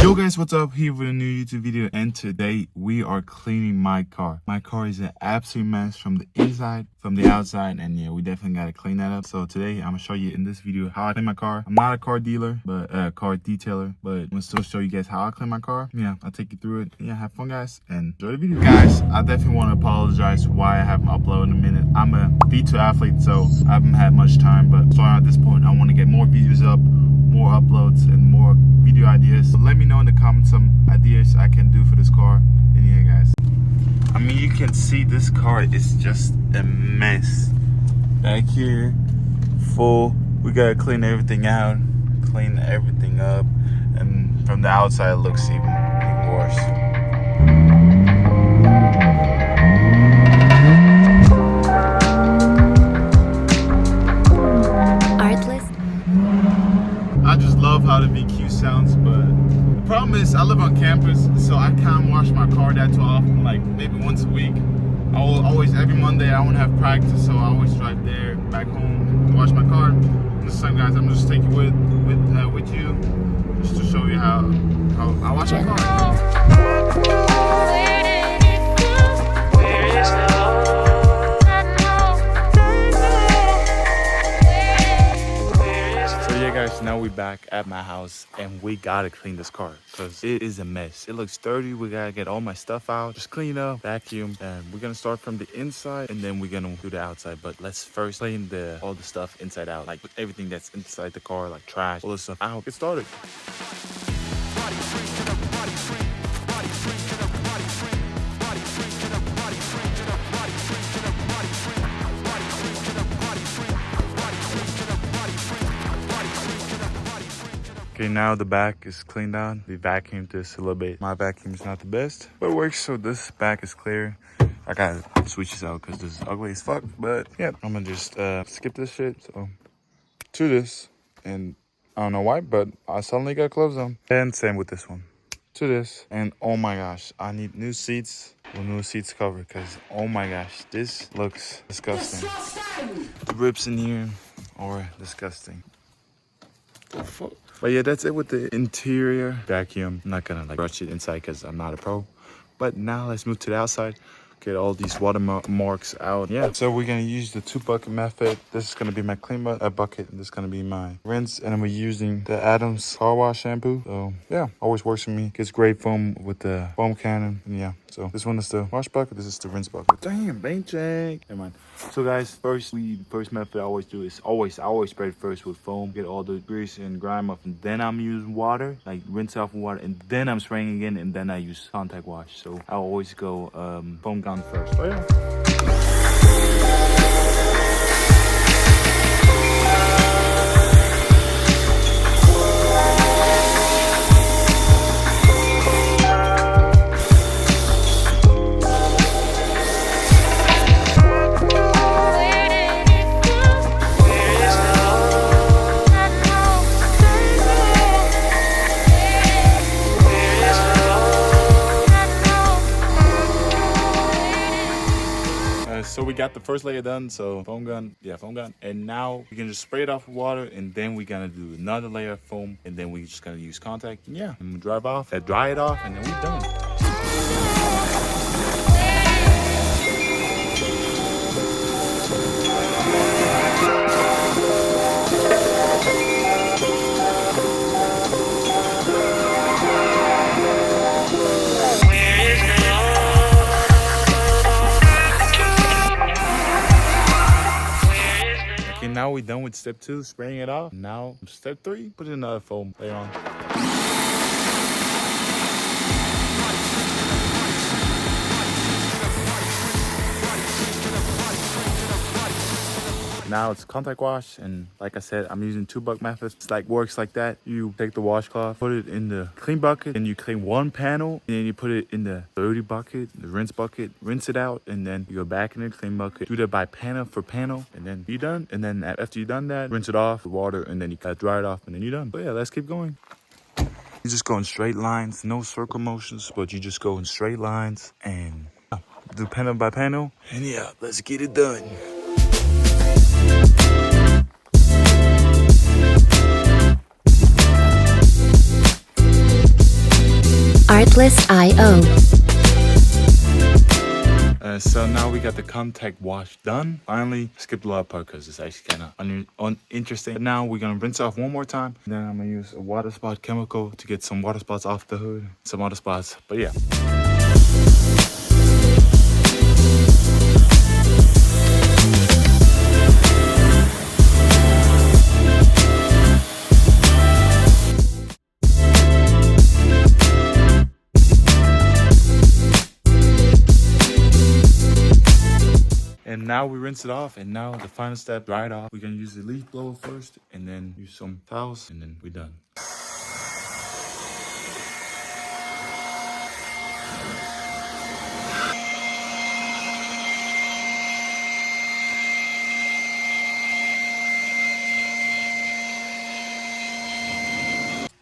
Yo guys, what's up? Here with a new YouTube video, and today we are cleaning my car. My car is an absolute mess from the inside, from the outside, and yeah, we definitely gotta clean that up. So today I'm gonna show you in this video how I clean my car. I'm not a car dealer, but car detailer, but I'm gonna still show you guys how I clean my car. Yeah, I'll take you through it. Yeah, have fun guys, and enjoy the video. Guys, I definitely want to apologize why I haven't uploaded in a minute. I'm a V2 athlete, so I haven't had much time, but sorry at this point. I want to get more videos up, more uploads, and more video ideas. So let me know in the comments some ideas I can do for this car. And yeah guys, I mean, you can see this car is just a mess. Back here, full. We gotta clean everything out, clean everything up, and from the outside it looks even worse. I just love how the VQ sounds, but the problem is I live on campus, so I can't wash my car that too often, like maybe once a week. I will always, every Monday I won't have practice, so I always drive there, back home, to wash my car. And this time guys, I'm just taking with you, just to show you how I wash my car. Guys, now we're back at my house and we gotta clean this car because it is a mess. It looks dirty. We gotta get all my stuff out, just clean up, vacuum, and we're gonna start from the inside and then we're gonna do the outside. But let's first clean all the stuff inside out, like everything that's inside the car, like trash, all this stuff out. Get started. Okay, now the back is cleaned out. We vacuumed this a little bit. My vacuum is not the best, but it works. So this back is clear. I gotta switch this out because this is ugly as fuck. But yeah, I'm gonna just skip this shit. So to this, and I don't know why, but I suddenly got gloves on. And same with this one. To this, and oh my gosh, I need new seats or new seats cover because oh my gosh, this looks disgusting. The rips in here are disgusting. The fuck? But yeah, that's it with the interior vacuum. I'm not gonna like brush it inside because I'm not a pro. But now let's move to the outside. Get all these watermarks out. Yeah, so we're gonna use the 2-bucket method. This is gonna be my clean bucket, and this is gonna be my rinse. And we're using the Adams car wash shampoo. So yeah, always works for me. Gets great foam with the foam cannon. And yeah, so this one is the wash bucket. This is the rinse bucket. Damn, bank check. Never mind. So guys, first method I always do is I always spray it first with foam, get all the grease and grime off, and then I'm using water, like rinse off with water, and then I'm spraying again, and then I use contact wash. So I always go foam gun first. Oh yeah. So we got the first layer done, so foam gun, and now we can just spray it off with water, and then we're gonna do another layer of foam, and then we're just gonna use contact, and yeah, and dry it off, and then we're done. Now we're done with step 2, spraying it off. Now step 3, put another foam layer on. Now it's contact wash, and like I said, I'm using 2-bucket method. It's like works like that. You take the washcloth, put it in the clean bucket, and you clean one panel, and then you put it in the dirty bucket, the rinse bucket, rinse it out, and then you go back in the clean bucket. Do that by panel for panel, and then you're done. And then after you're done that, rinse it off with water, and then you gotta dry it off, and then you're done. But yeah, let's keep going. You just go in straight lines, no circle motions, but you just go in straight lines and do panel by panel. And yeah, let's get it done. Artlist.io. So now we got the contact wash done. Finally, skipped a lot of part because it's actually kind of uninteresting. But now we're gonna rinse off one more time. And then I'm gonna use a water spot chemical to get some water spots off the hood, some water spots. But yeah. And now we rinse it off, and now the final step, dry it off. We're gonna use the leaf blower first, and then use some towels, and then we're done.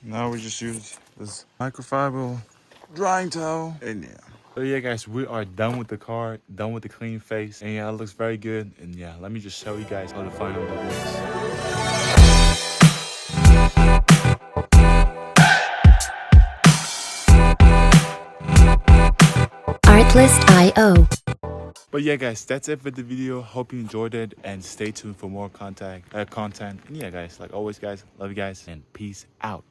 Now we just use this microfiber drying towel, and yeah. So yeah, guys, we are done with the car, done with the clean face, and yeah, it looks very good. And yeah, let me just show you guys how the final look looks. Artlist.io. But yeah, guys, that's it for the video. Hope you enjoyed it, and stay tuned for more content. And yeah, guys, like always, guys, love you guys, and peace out.